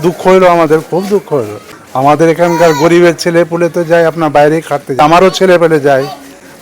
দুঃখ হইলো, আমাদের খুব দুঃখ হইলো। আমাদের এখানকার গরিবের ছেলে পুলে তো যায় আপনার বাইরে কাটতে, আমারও ছেলে পেলে যায়,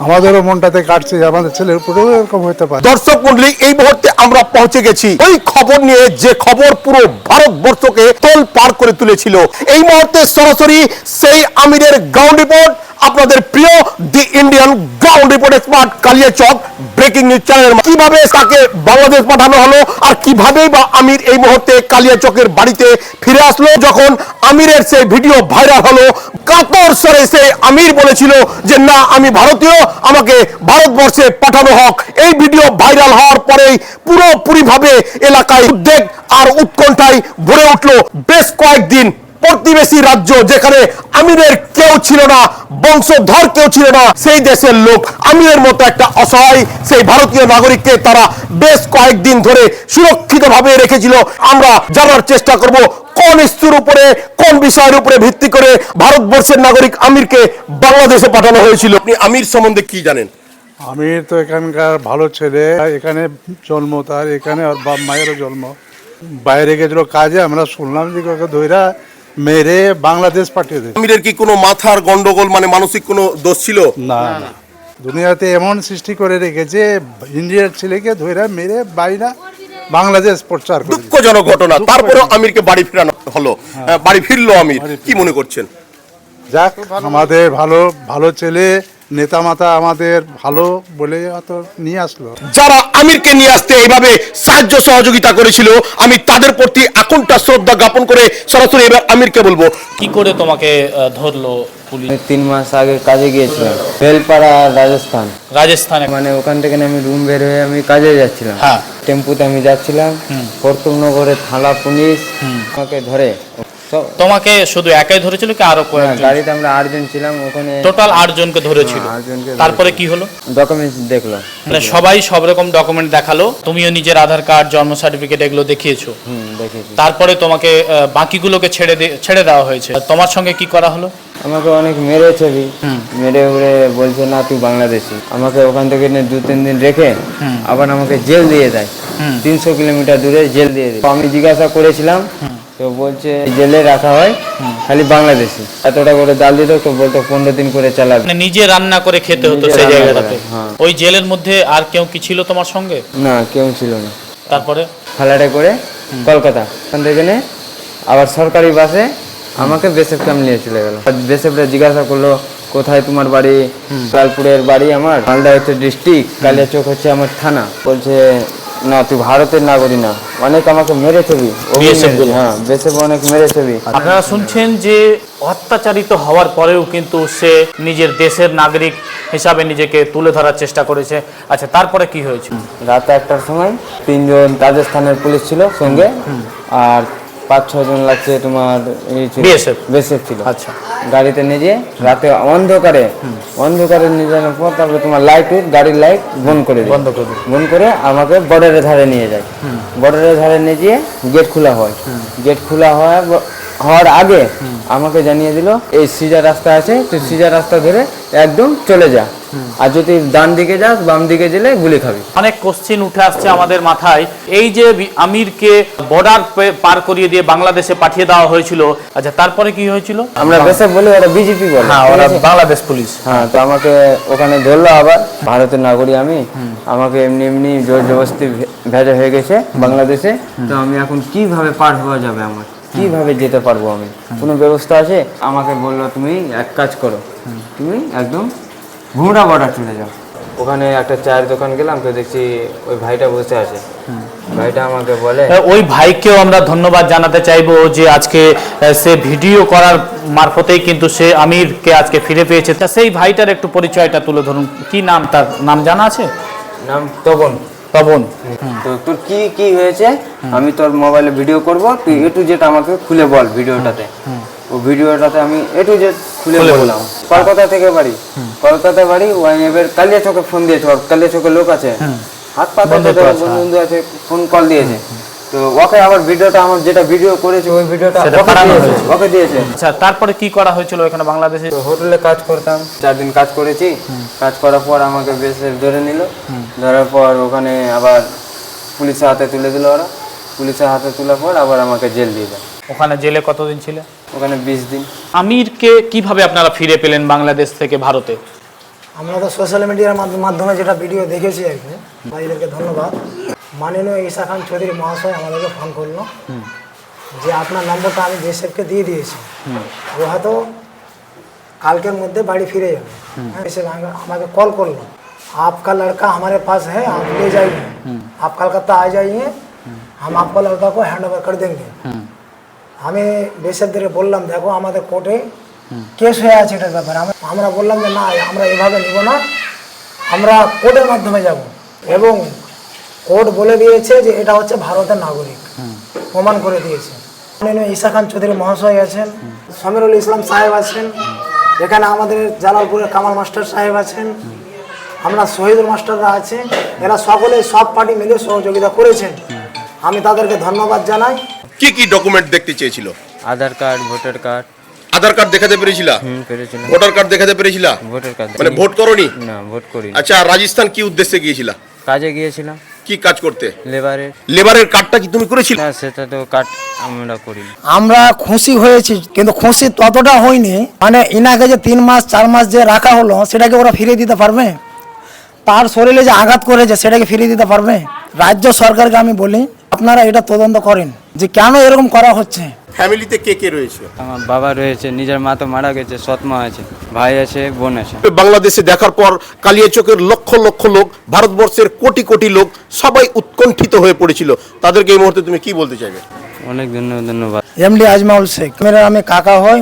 আমাদেরও মনটাতে কাটছে, আমাদের ছেলের উপরেও এরকম হতে পারে। দর্শক মন্ডলী, এই মুহূর্তে আমরা পৌঁছে গেছি ওই খবর নিয়ে যে খবর পুরো ভারতবর্ষকে তোল পার করে তুলেছিল। এই মুহূর্তে সরাসরি সেই আমিরের গ্রাউন্ড রিপোর্ট আপনাদের প্রিয় the Indian ground report expert Kaliachak breaking news channel. কিভাবে তাকে বাংলাদেশ পাঠানো হলো আর কিভাবেই বা আমির এই মুহূর্তে কালিয়াচকের বাড়িতে ফিরে আসলো। যখন আমিরের সেই ভিডিও ভাইরাল হলো, কাতর স্বরে সে আমির বলেছিল যে না, আমি ভারতীয়, আমাকে ভারতবর্ষে পাঠানো হোক। এই ভিডিও ভাইরাল হওয়ার পরেই পুরোপুরিভাবে এলাকায় উদ্বেগ আর উৎকণ্ঠায় ভরে উঠলো। বেশ কয়েকদিন প্রতিবেশী রাজ্য যেখানে আমিরের কেউ ছিল না, বংশধর কেউ ছিল না, সেই দেশের লোক আমিরের মতো একটা অসহায় সেই ভারতীয় নাগরিককে তারা বেশ কয়েকদিন ধরে সুরক্ষিতভাবে রেখেছিল। আমরা জানার চেষ্টা করব কোন ইস্যুর উপরে, কোন বিষয়ের উপরে ভিত্তি করে ভারতবর্ষের নাগরিক আমিরকে বাংলাদেশে পাঠানো হয়েছিল। আপনি আমির সম্বন্ধে কি জানেন? আমির তো এখানকার ভালো ছেলে, এখানে জন্ম, তার এখানে আর বাপ মায়েরও জন্ম। বাইরে গেছিল কাজে, আমরা শুনলাম যে ওকে ধইরা মেরে বাংলাদেশ পাঠিয়ে দেয়। আমিরের কি কোনো মাথার গন্ডগোল, মানে মানসিক কোনো দোষ ছিল? না না, দুনিয়াতে এমন সৃষ্টি করে রেখেছে, ইন্ডিয়ার ছেলেকে ধইরা মেরে বাইরা বাংলাদেশ প্রচার করে। দুঃখজনক ঘটনা। তারপরে আমিরকে বাড়ি ফেরানো হলো, বাড়ি ফিরলো আমির। কি মনে করছেন? যাক, আমাদের ভালো ভালো ছেলে, নেতা মাতা আমাদের ভালো বলে তো নিয়ে আসলো। যারা আমিরকে নিয়ে আসতে এইভাবে সাহায্য সহযোগিতা করেছিল, আমি তাদের প্রতি আকুণ্ঠ শ্রদ্ধা জ্ঞাপন করে সরাসরি এবার আমিরকে বলবো। কি করে তোমাকে ধরলো পুলিশ? 3 মাস আগে কাজে গিয়েছিলাম বেলপাড়া, রাজস্থানে। মানে ওখান থেকে আমি রুম বের হয়ে আমি কাজে যাচ্ছিলাম। হ্যাঁ। টেম্পুতে আমি যাচ্ছিলাম, প্রতাপনগরে থানা পুলিশ আমাকে ধরে। তোমাকে শুধু একাই ধরেছিল কি আরো কয়েকজন? গাড়িতে আমরা 8 জন ছিলাম, ওখানে টোটাল 8 জনকে ধরেছিল। 8 জনকে। তারপরে কি হলো? ডকুমেন্টস দেখলো, মানে সবাই সব রকম ডকুমেন্ট দেখালো, তুমিও নিজের আধার কার্ড, জন্ম সার্টিফিকেট এগুলো দেখিয়েছো। দেখেছি। তারপরে তোমাকে বাকিগুলোকে ছেড়ে দেওয়া হয়েছে। তোমার সঙ্গে কি করা হলো? আমাকে অনেক মেরেছে, মেরে উড়ে বলছে না তুই বাংলাদেশি। আমাকে ওখান থেকে 2-3 দিন রেখে আবার আমাকে জেল দিয়ে দেয়, 300 কিলোমিটার দূরে জেল দিয়ে দেয়। আমি জিজ্ঞাসা করেছিলাম, তো বলছে জেলে রাখা হয় খালি বাংলাদেশি, এতটা করে ডাল দিত, তো বলতো 15 দিন করে চালাবে। মানে নিজে রান্না করে খেতে হতো সেই জায়গাটাতে। ওই জেলের মধ্যে আর কেউ কি ছিল তোমার সঙ্গে? না, কেউ ছিল না। তারপরে ফ্লাইটে করে কলকাতা, ওখান থেকে আবার সরকারি বাসে আমাকে বেসেফ ক্যাম্প নিয়ে চলে গেল। বেসেফরা জিজ্ঞাসা করলো কোথায় তোমার বাড়ি? লালপুরের বাড়ি আমার, মালদা হচ্ছে ডিস্ট্রিক্ট, কালিয়াচক হচ্ছে আমার থানা। বলছে না তুই ভারতের নাগরিক না। অনেক আমাকে মেরেছে, হ্যাঁ বেসেফ অনেক মেরেছে। আপনারা শুনছেন যে অত্যাচারিত হওয়ার পরেও কিন্তু সে নিজের দেশের নাগরিক হিসাবে নিজেকে তুলে ধরার চেষ্টা করেছে। আচ্ছা, তারপরে কি হয়েছে? রাতে 1টার সময় 3 জন রাজস্থানের পুলিশ ছিল সঙ্গে, আর 5-6 জন লাগছে তোমার বিএসএফ ছিল। আচ্ছা, গাড়িতে নিয়ে রাতে অন্ধকারে নিয়ে যাওয়ার পর তারপরে তোমার গাড়ির লাইট বন্ধ করে আমাকে বর্ডারের ধারে নিয়ে যায়। বর্ডারের ধারে নিয়ে গিয়ে গেট খোলা হয়। গেট খোলা হওয়ার আগে আমাকে জানিয়ে দিল এই সিজা রাস্তা আছে, তুই সিজা রাস্তা ধরে একদম চলে যা, আর যদি ডান দিকে যাস বাম দিকে গেলে গুলি খাবি। অনেক কোশ্চেন উঠে আসছে আমাদের মাথায়, এই যে আমিরকে বর্ডার পার করিয়ে দিয়ে বাংলাদেশে পাঠিয়ে দেওয়া হয়েছিল। আচ্ছা, তারপরে কি হয়েছিল? আমরা বেশি বলি, ওরা বিজেপি বলে। হ্যাঁ, ওরা বাংলাদেশ পুলিশ। হ্যাঁ, তো আমাকে ওখানে ধরলো। আবার ভারতের নাগরিক আমি, আমাকে এমনি জোর জবরদস্তি ভেজা হয়ে গেছে বাংলাদেশে। তো আমি এখন কিভাবে পার হওয়া যাবে, আমার কিভাবে যেতে পারবো, আমি কোনো ব্যবস্থা আছে? আমাকে বললো তুমি এক কাজ করো, তুমি একদম ঘুমরা বর্ডার চলে যাও। ওখানে একটা চায়ের দোকান গেলাম, তো দেখছি ওই ভাইটা বসে আছে। ভাইটা আমাকে বলে, ওই ভাইকেও আমরা ধন্যবাদ জানাতে চাইবো যে আজকে সে ভিডিও করার মারফতেই কিন্তু সে আমিরকে আজকে ফিরে পেয়েছে। তা সেই ভাইটার একটু পরিচয়টা তুলে ধরুন। কি নাম, তার নাম জানা আছে? নাম তপন। তো তোর কি হয়েছে, আমি তোর মোবাইলে ভিডিও করব, তুই A to Z আমাকে খুলে বল ভিডিওটাতে। ও ভিডিওটাতে আমি A to Z খুলে বললাম। কলকাতা বাড়ি ওয়াইনেবের কালিয়াচকে ফোন দিয়েছে, ওর কালিয়াচকে লোক আছে, হাত পাতা বন্ধু আছে, ফোন কল দিয়েছে। তো ওকে আবার ভিডিওটা, আমার যেটা ভিডিও করেছে ওই ভিডিওটা ওকে দিয়েছে। আচ্ছা, তারপরে কি করা হয়েছিল এখানে বাংলাদেশে? হোটেলে কাজ করতাম, 4 দিন কাজ করেছি। কাজ করার পর আমাকে বেসে ধরে নিল। ধরার পর ওখানে আবার পুলিশের হাতে তুলে দিল ওরা। পুলিশের হাতে তোলার পর আবার আমাকে জেল দিয়ে দেয়। ওখানে জেলে কতদিন ছিলে? ওখানে 20 দিন। আমিরকে কিভাবে আপনারা ফিরে পেলেন বাংলাদেশ থেকে ভারতে? আমরা তো সোশ্যাল মিডিয়ার মাধ্যমে যেটা ভিডিও দেখেছি আর কি, ভাইদেরকে ধন্যবাদ। মাননীয় ঈশা খান চৌধুরী মহাশয় আমাদেরকে ফোন করলো যে আপনার নম্বরটা আমি বিএসএফকে দিয়ে দিয়েছি, ও হয়তো কালকের মধ্যে বাড়ি ফিরে যাবে। বিএসএফ আমাকে কল করলো, आपका लड़का हमारे पास है, आप ले जाइए, आप कलकत्ता आ जाइए, हम आपका लड़का को हैंड ओवर कर देंगे। আমি বিএসএফদেরকে বললাম দেখো আমাদের কোর্টে কেস হয়ে আছে এটার ব্যাপারে, আমরা বললাম যে না আমরা এভাবে নিব না, আমরা কোর্টের মাধ্যমে যাব, এবং কোর্ট বলে দিয়েছে যে এটা হচ্ছে ভারতের নাগরিক, প্রমাণ করে দিয়েছে। মাননীয় ঈশা খান চৌধুরী মহাশয় আছেন, সমীরুল ইসলাম সাহেব আছেন, এখানে আমাদের জালালপুরের কামাল মাস্টার সাহেব আছেন, আমরা শহীদুল মাস্টাররা আছে, এরা সকলে সব পার্টি মিলে সহযোগিতা করেছেন, আমি তাদেরকে ধন্যবাদ জানাই। কি কি ডকুমেন্ট দেখতে চেয়েছিল? আধার কার্ড, ভোটার কার্ড। আধার কার্ড দেখাতে পেরেছিলা? পেরেছিলাম। ভোটার কার্ড দেখাতে পেরেছিলা? ভোটার কার্ড মানে ভোট করনি? না, ভোট করি। আচ্ছা, রাজস্থান কি উদ্দেশ্যে গিয়েছিলা? কাজে গিয়েছিলাম। কি কাজ করতে? লেবারের। লেবারের কার্ডটা কি তুমি করেছিলে? না, সেটা তো কার্ড আমরা করি। আমরা খুশি হয়েছি, কিন্তু খুশি ততটা হয়নি, মানে ইনাকে যে 3 মাস 4 মাস যে রাখা হলো সেটাকে ওরা ফিরিয়ে দিতে পারবে? তার শরীরে যে আঘাত করেছে সেটাকে ফিরিয়ে দিতে পারবে? রাজ্য সরকারকে আমি বলি আপনারা এটা তদন্ত করেন যে কেন এরকম করা হচ্ছে। ফ্যামিলিতে কে কে রয়েছে? আমার বাবা রয়েছে, নিজের মা তো মারা গেছে, সৎ মা আছে, ভাই আছে, বোন আছে। বাংলাদেশে দেখার পর কালিয়াচকের লক্ষ লক্ষ লোক, ভারতবর্ষের কোটি কোটি লোক সবাই উৎকণ্ঠিত হয়ে পড়েছিল, তাদেরকে এই মুহূর্তে তুমি কি বলতে চাইবে? অনেক ধন্যবাদ। এমডি আজমাউল শেখ, মেরা আমি কাকা হয়।